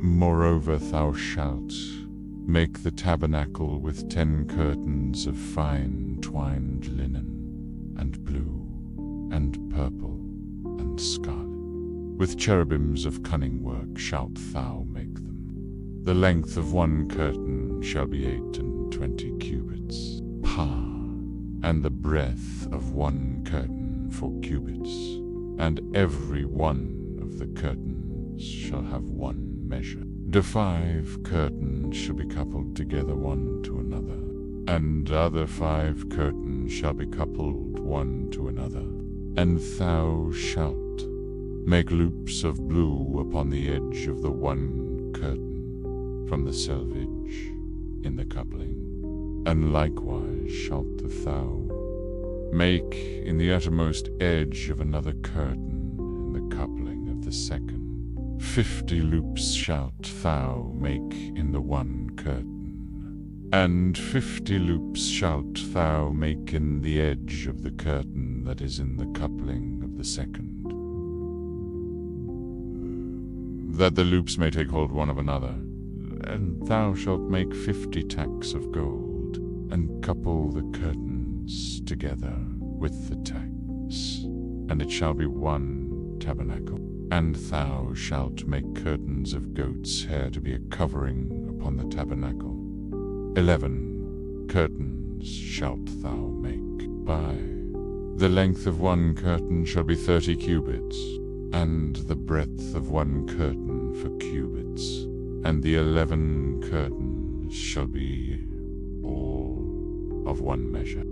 Moreover thou shalt make the tabernacle with 10 curtains of fine twined linen, and blue, and purple, and scarlet. With cherubims of cunning work shalt thou make them. The length of one curtain shall be 28 cubits, and the breadth of one curtain 4 cubits, and every one of the curtains shall have one measure. The 5 curtains shall be coupled together one to another, and other 5 curtains shall be coupled one to another. And thou shalt make loops of blue upon the edge of the one curtain from the selvage in the coupling. And likewise shalt thou make in the uttermost edge of another curtain in the coupling of the second. 50 loops shalt thou make in the one curtain, and 50 loops shalt thou make in the edge of the curtain that is in the coupling of the second, that the loops may take hold one of another. And thou shalt make 50 tacks of gold, and couple the curtains together with the tacks, and it shall be one tabernacle. And thou shalt make curtains of goat's hair to be a covering upon the tabernacle. 11 curtains shalt thou make. By the length of one curtain shall be 30 cubits, and the breadth of one curtain 4 cubits, and the 11 curtains shall be all of one measure.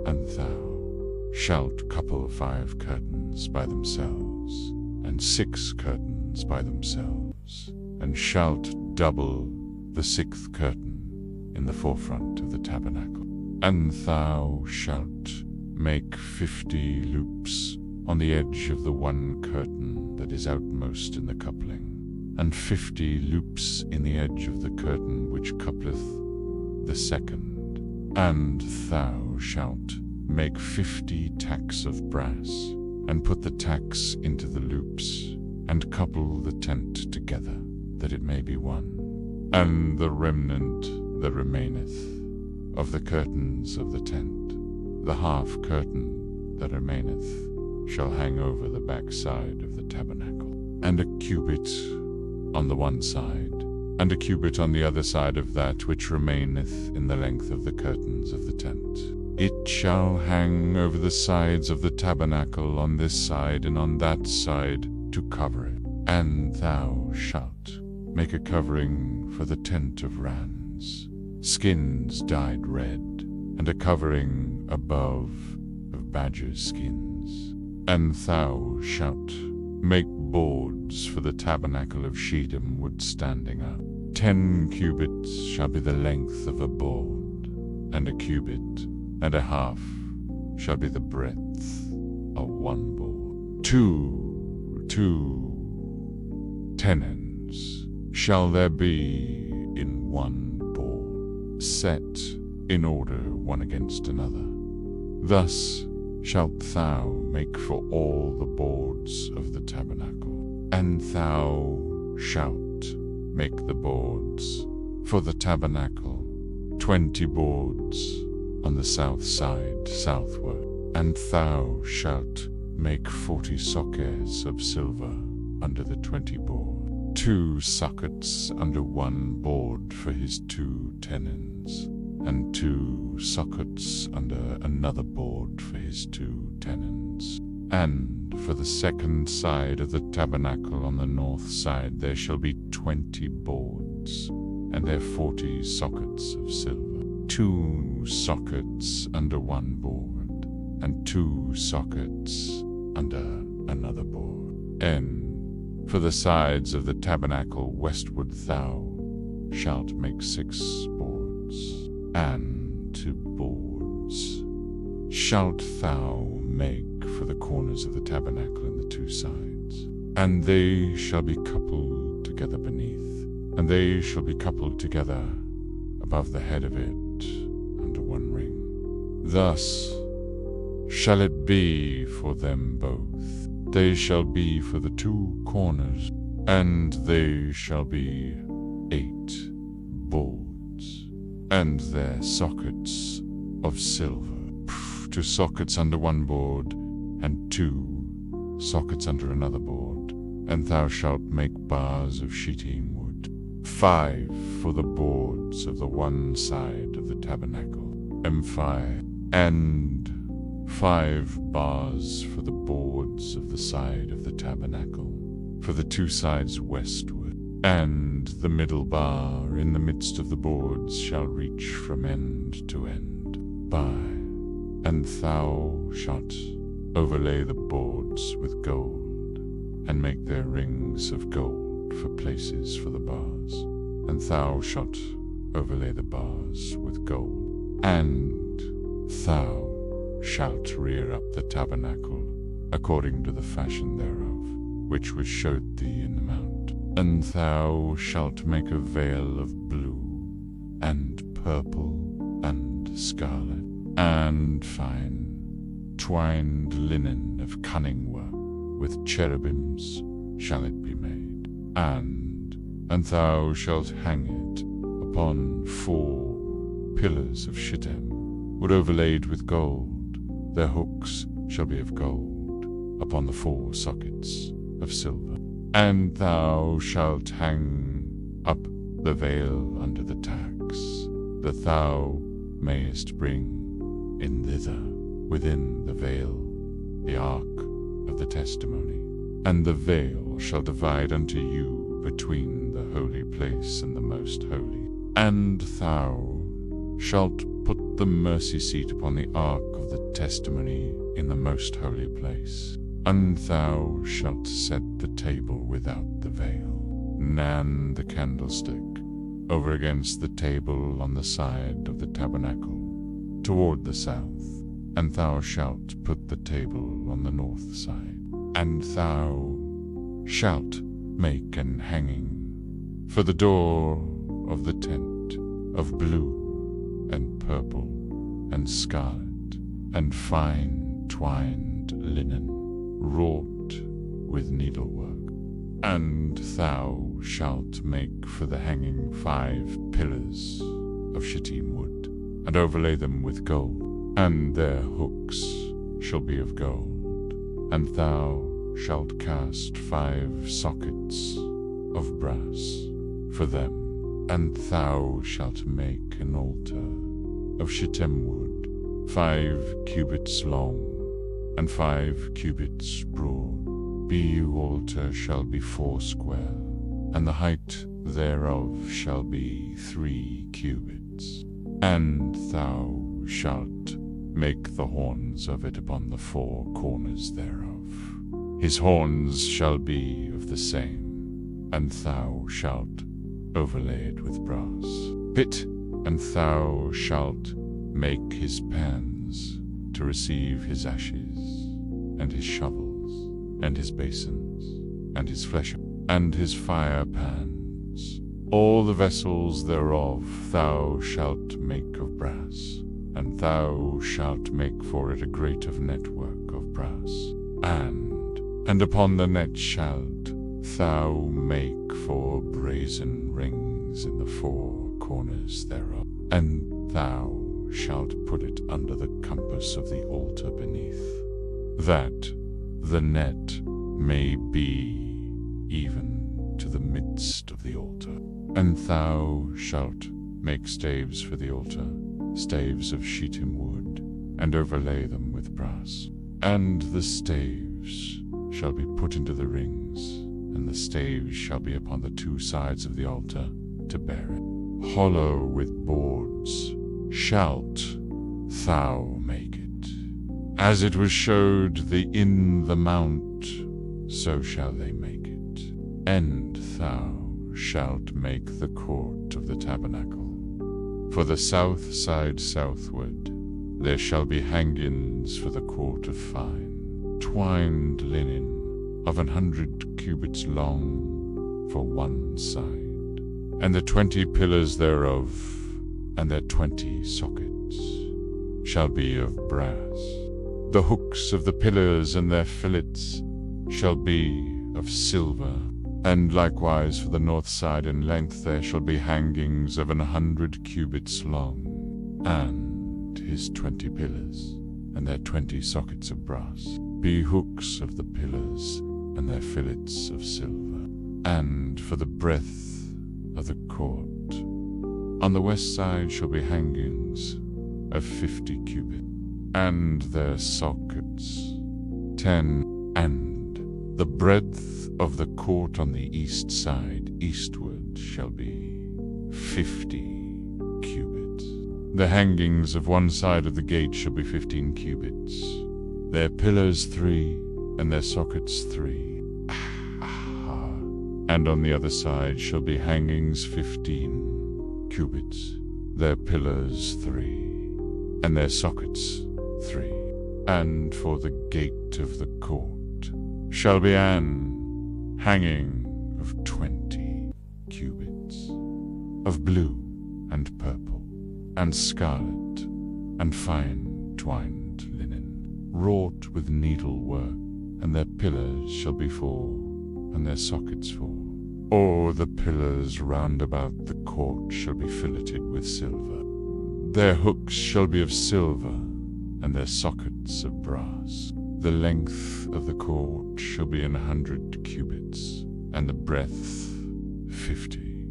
And thou shalt couple 5 curtains by themselves, and 6 curtains by themselves, and shalt double the 6th curtain in the forefront of the tabernacle. And thou shalt make 50 loops on the edge of the one curtain that is outmost in the coupling, and 50 loops in the edge of the curtain which coupleth the second. And thou shalt make 50 tacks of brass, and put the tacks into the loops, and couple the tent together, that it may be one. And the remnant that remaineth of the curtains of the tent, the half curtain that remaineth, shall hang over the backside of the tabernacle, and a cubit on the one side, and a cubit on the other side of that which remaineth in the length of the curtains of the tent. It shall hang over the sides of the tabernacle on this side and on that side to cover it. And thou shalt make a covering for the tent of rams, skins dyed red, and a covering above of badgers' skins. And thou shalt make boards for the tabernacle of shittim wood standing up. 10 cubits shall be the length of a board, and a cubit and a half shall be the breadth of one board. 2 tenons shall there be in one board, set in order one against another. Thus shalt thou make for all the boards of the tabernacle. And thou shalt make the boards for the tabernacle, 20 boards on the south side southward. And thou shalt make 40 sockets of silver under the 20 board, 2 sockets under one board for his 2 tenons, and 2 sockets under another board for his 2 tenons. And for the second side of the tabernacle on the north side there shall be 20 boards, and their 40 sockets of silver, 2 sockets under one board, and 2 sockets under another board. And for the sides of the tabernacle westward thou shalt make 6 boards, and 2 boards shalt thou make for the corners of the tabernacle in the 2 sides. And they shall be coupled together beneath, and they shall be coupled together above the head of it under one ring. Thus shall it be for them both. They shall be for the 2 corners, and they shall be 8 boards, and their sockets of silver, 2 sockets under one board, and 2 sockets under another board. And thou shalt make bars of shittim wood, 5 for the boards of the one side of the tabernacle, and 5 bars for the boards of the side of the tabernacle, for the 2 sides westward. And the middle bar in the midst of the boards shall reach from end to end by. And thou shalt overlay the boards with gold, and make their rings of gold for places for the bars. And thou shalt overlay the bars with gold. And thou shalt rear up the tabernacle according to the fashion thereof, which was showed thee in the mount. And thou shalt make a veil of blue, and purple, and scarlet, and fine twined linen of cunning work. With cherubims shall it be made. And thou shalt hang it upon 4 pillars of shittim, wood overlaid with gold. Their hooks shall be of gold, upon the 4 sockets of silver. And thou shalt hang up the veil under the tacks, that thou mayest bring in thither, within the veil, the ark of the testimony. And the veil shall divide unto you between the holy place and the most holy. And thou shalt put the mercy seat upon the ark of the testimony in the most holy place. And thou shalt set the table without the veil, and the candlestick over against the table on the side of the tabernacle, toward the south. And thou shalt put the table on the north side. And thou shalt make an hanging for the door of the tent of blue, and purple, and scarlet, and fine twined linen, wrought with needlework. And thou shalt make for the hanging 5 pillars of shittim wood, and overlay them with gold. And their hooks shall be of gold. And thou shalt cast 5 sockets of brass for them. And thou shalt make an altar of shittim wood, 5 cubits long, and 5 cubits broad. The altar shall be 4 square, and the height thereof shall be 3 cubits. And thou shalt make the horns of it upon the 4 corners thereof. His horns shall be of the same, and thou shalt overlay it with brass. Pit, and thou shalt make his pans to receive his ashes, and his shovels, and his basins, and his flesh, and his fire pans. All the vessels thereof thou shalt make of brass. And thou shalt make for it a grate of network of brass. And upon the net shalt thou make 4 brazen rings in the 4 corners thereof. And thou shalt put it under the compass of the altar beneath, that the net may be even to the midst of the altar. And thou shalt make staves for the altar, staves of shittim wood, and overlay them with brass. And the staves shall be put into the rings, and the staves shall be upon the 2 sides of the altar to bear it. Hollow with boards shalt thou make it. As it was showed thee in the mount, so shall they make it. And thou shalt make the court of the tabernacle. For the south side southward there shall be hangings for the court of fine, twined linen of 100 cubits long for one side, and the 20 pillars thereof, and their 20 sockets, shall be of brass. The hooks of the pillars and their fillets shall be of silver, And likewise for the north side in length there shall be hangings of 100 cubits long, and his 20 pillars, and their 20 sockets of brass, be hooks of the pillars, and their fillets of silver. And for the breadth of the court, on the west side shall be hangings of 50 cubits, and their sockets 10, and the breadth of the court on the east side eastward shall be 50 cubits. The hangings of one side of the gate shall be 15 cubits, their pillars 3, and their sockets 3. And on the other side shall be hangings 15 cubits, their pillars 3, and their sockets 3. And for the gate of the court shall be an hanging of 20 cubits, of blue and purple, and scarlet, and fine twined linen, wrought with needlework, and their pillars shall be 4, and their sockets 4. All the pillars round about the court shall be filleted with silver. Their hooks shall be of silver, and their sockets of brass. The length of the court shall be 100 cubits, and the breadth 50,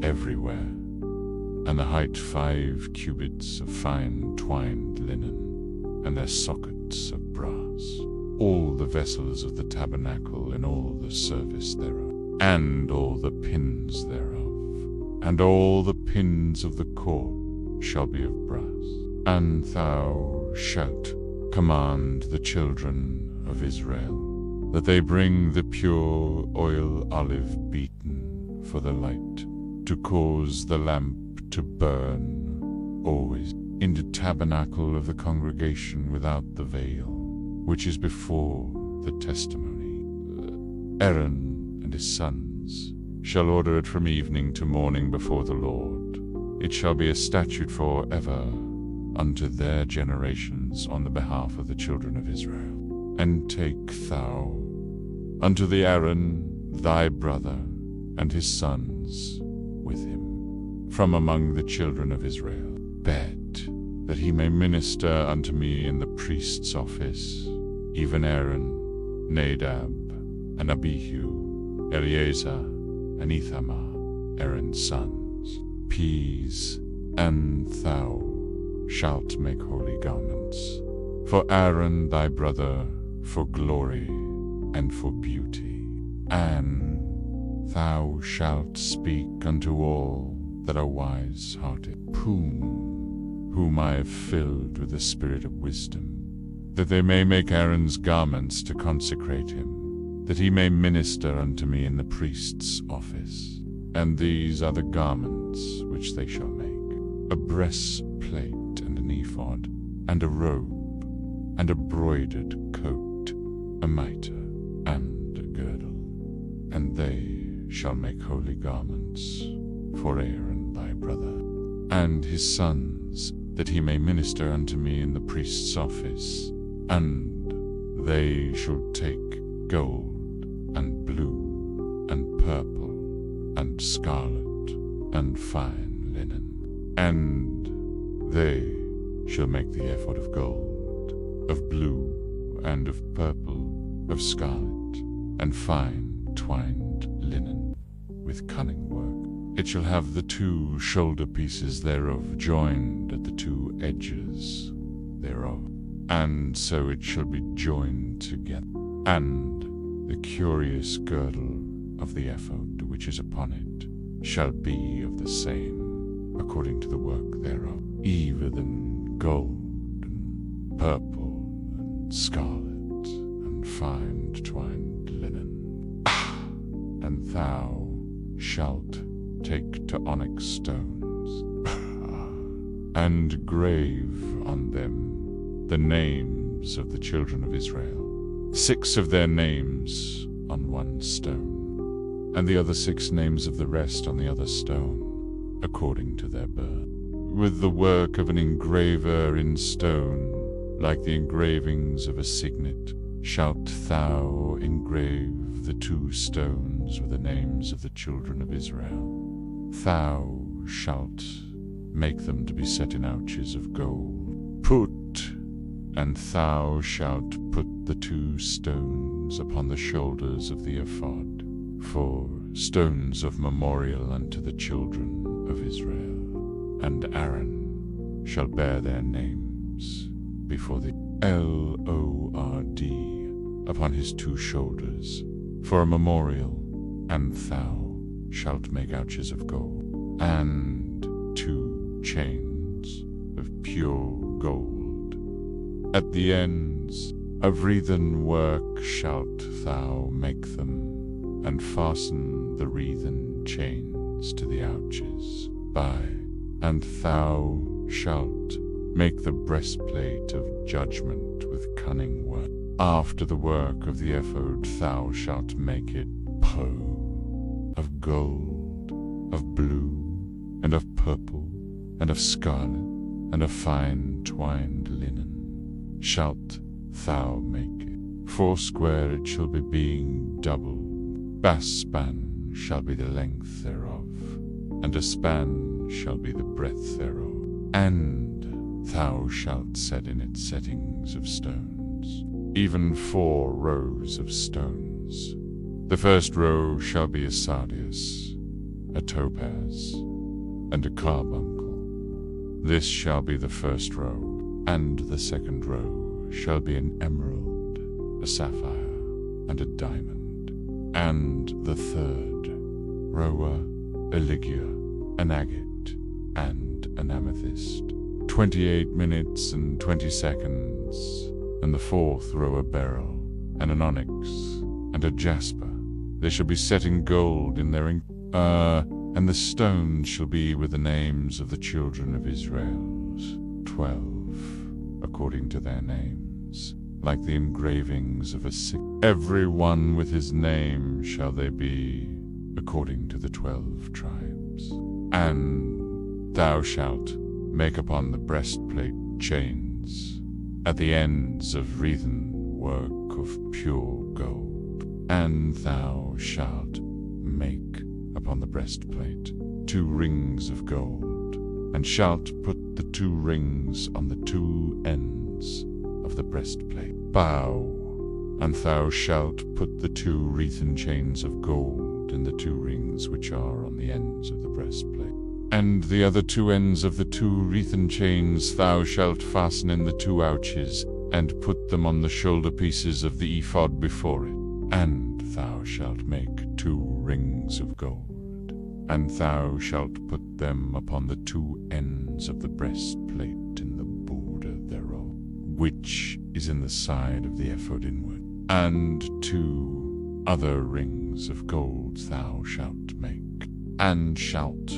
everywhere, and the height 5 cubits of fine twined linen, and their sockets of brass. All the vessels of the tabernacle and all the service thereof, and all the pins thereof, and all the pins of the court shall be of brass. And thou shalt command the children of Israel that they bring the pure oil olive beaten for the light, to cause the lamp to burn always in the tabernacle of the congregation without the veil, which is before the testimony. Aaron and his sons shall order it from evening to morning before the Lord. It shall be a statute for ever unto their generations on the behalf of the children of Israel. And take thou unto the Aaron thy brother and his sons with him from among the children of Israel, that he may minister unto me in the priest's office, even Aaron, Nadab, and Abihu, Eleazar, and Ithamar, Aaron's sons. Peas, and thou shalt make holy garments for Aaron thy brother, for glory and for beauty. And thou shalt speak unto all that are wise-hearted, whom I have filled with the spirit of wisdom, that they may make Aaron's garments to consecrate him, that he may minister unto me in the priest's office. And these are the garments which they shall make: a breastplate, and an ephod, and a robe, and a broidered coat, a mitre, and a girdle. And they shall make holy garments for Aaron thy brother, and his sons, that he may minister unto me in the priest's office. And they shall take gold, and blue, and purple, and scarlet, and fine linen. And they shall make the ephod of gold, of blue, and of purple, of scarlet, and fine twined linen, with cunning work. It shall have the 2 shoulder pieces thereof joined at the 2 edges thereof, and so it shall be joined together. And the curious girdle of the ephod which is upon it shall be of the same, according to the work thereof, even gold, and purple, and scarlet, and fine twined linen. And thou shalt take to onyx stones, and grave on them the names of the children of Israel, 6 of their names on one stone, and the other 6 names of the rest on the other stone, according to their birth, with the work of an engraver in stone, like the engravings of a signet, shalt thou engrave the 2 stones with the names of the children of Israel. Thou shalt make them to be set in ouches of gold. And thou shalt put the 2 stones upon the shoulders of the ephod, for stones of memorial unto the children of Israel. And Aaron shall bear their names before the Lord upon his 2 shoulders, for a memorial. And thou shalt make ouches of gold, and 2 chains of pure gold. At the ends of wreathen work shalt thou make them, and fasten the wreathen chains to the ouches by. And thou shalt make the breastplate of judgment with cunning work. After the work of the ephod thou shalt make it of gold, of blue, and of purple, and of scarlet, and of fine twined linen. Shalt thou make it 40 it shall be, being double. Bass span shall be the length thereof, and a span shall be the breadth thereof. And thou shalt set in it settings of stones, even 4 rows of stones. The first row shall be a sardius, a topaz, and a carbuncle. This shall be the first row. And the second row shall be an emerald, a sapphire, and a diamond. And the third row a ligure, an agate, and an amethyst. 28 minutes and 20 seconds. And the 4th row a beryl, and an onyx, and a jasper. They shall be set in gold in their and the stones shall be with the names of the children of Israel's 12. According to their names, like the engravings of a every one with his name shall they be, according to the 12 tribes. And thou shalt make upon the breastplate chains at the ends of wreathen work of pure gold. And thou shalt make upon the breastplate 2 rings of gold, and shalt put the 2 rings on the 2 ends of the breastplate. And thou shalt put the 2 wreathen chains of gold in the 2 rings which are on the ends of the breastplate. And the other 2 ends of the 2 wreathen chains thou shalt fasten in the 2 ouches, and put them on the shoulder pieces of the ephod before it. And thou shalt make 2 rings of gold, and thou shalt put them upon the 2 ends of the breastplate in the border thereof, which is in the side of the ephod inward. And 2 other rings of gold thou shalt make, and shalt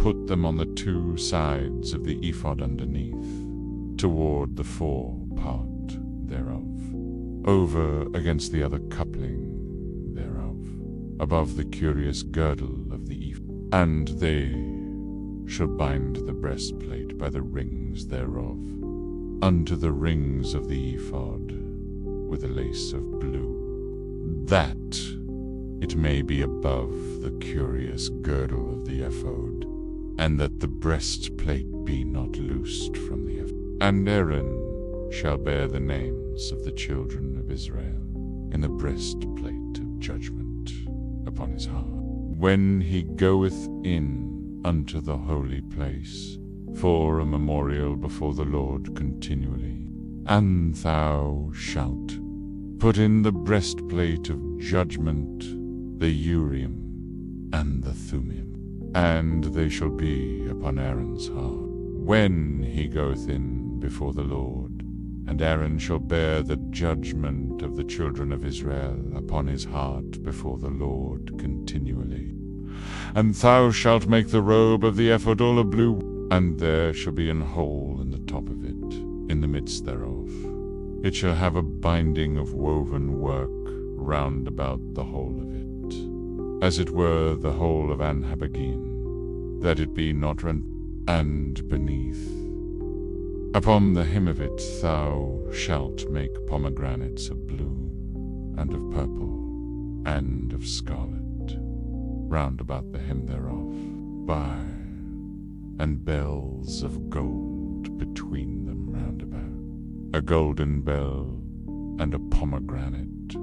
put them on the 2 sides of the ephod underneath, toward the 4 part thereof, over against the other coupling thereof, above the curious girdle of the ephod. And they shall bind the breastplate by the rings thereof unto the rings of the ephod with a lace of blue, that it may be above the curious girdle of the ephod, and that the breastplate be not loosed from the ephod. And Aaron shall bear the names of the children of Israel in the breastplate of judgment upon his heart, when he goeth in unto the holy place, for a memorial before the Lord continually. And thou shalt put in the breastplate of judgment the Urim and the Thummim, and they shall be upon Aaron's heart, when he goeth in before the Lord. And Aaron shall bear the judgment of the children of Israel upon his heart before the Lord continually. And thou shalt make the robe of the ephod all of blue, and there shall be an hole in the top of it, in the midst thereof. It shall have a binding of woven work round about the whole of it, as it were the whole of an habergeon, that it be not rent. And beneath Upon the hem of it thou shalt make pomegranates of blue, and of purple, and of scarlet, round about the hem thereof, and bells of gold between them round about. A golden bell and a pomegranate,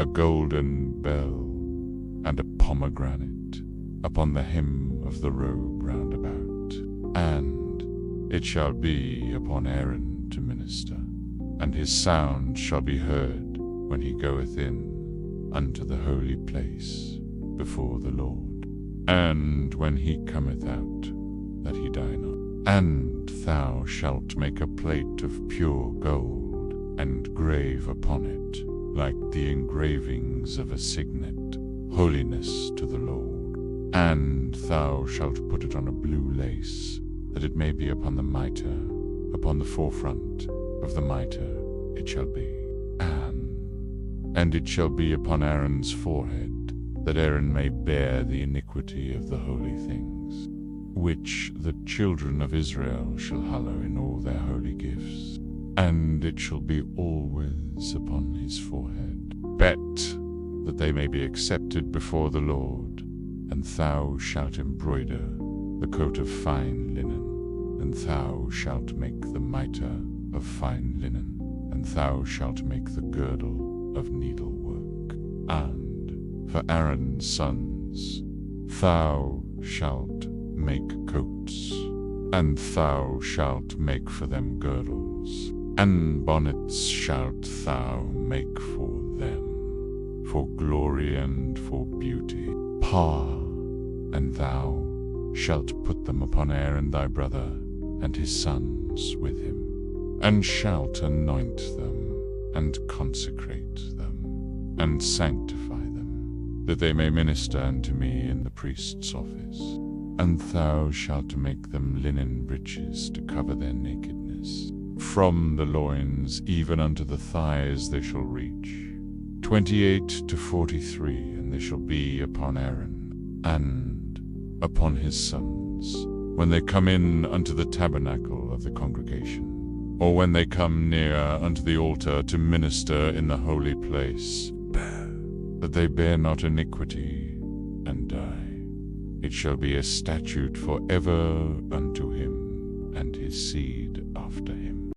a golden bell and a pomegranate, upon the hem of the robe round about. And it shall be upon Aaron to minister, and his sound shall be heard when he goeth in unto the holy place before the Lord, and when he cometh out, that he die not. And thou shalt make a plate of pure gold, and grave upon it, like the engravings of a signet, holiness to the Lord. And thou shalt put it on a blue lace, that it may be upon the mitre, upon the forefront of the mitre it shall be. And it shall be upon Aaron's forehead, that Aaron may bear the iniquity of the holy things, which the children of Israel shall hallow in all their holy gifts. And it shall be always upon his forehead, that they may be accepted before the Lord. And thou shalt embroider the coat of fine linen, and thou shalt make the mitre of fine linen, and thou shalt make the girdle of needlework. And for Aaron's sons thou shalt make coats, and thou shalt make for them girdles, and bonnets shalt thou make for them, for glory and for beauty. And thou shalt put them upon Aaron thy brother, and his sons with him, and shalt anoint them, and consecrate them, and sanctify them, that they may minister unto me in the priest's office. And thou shalt make them linen breeches to cover their nakedness. From the loins even unto the thighs they shall reach, 28 to 43, and they shall be upon Aaron and upon his sons, when they come in unto the tabernacle of the congregation, or when they come near unto the altar to minister in the holy place, that they bear not iniquity and die. It shall be a statute for ever unto him and his seed after him.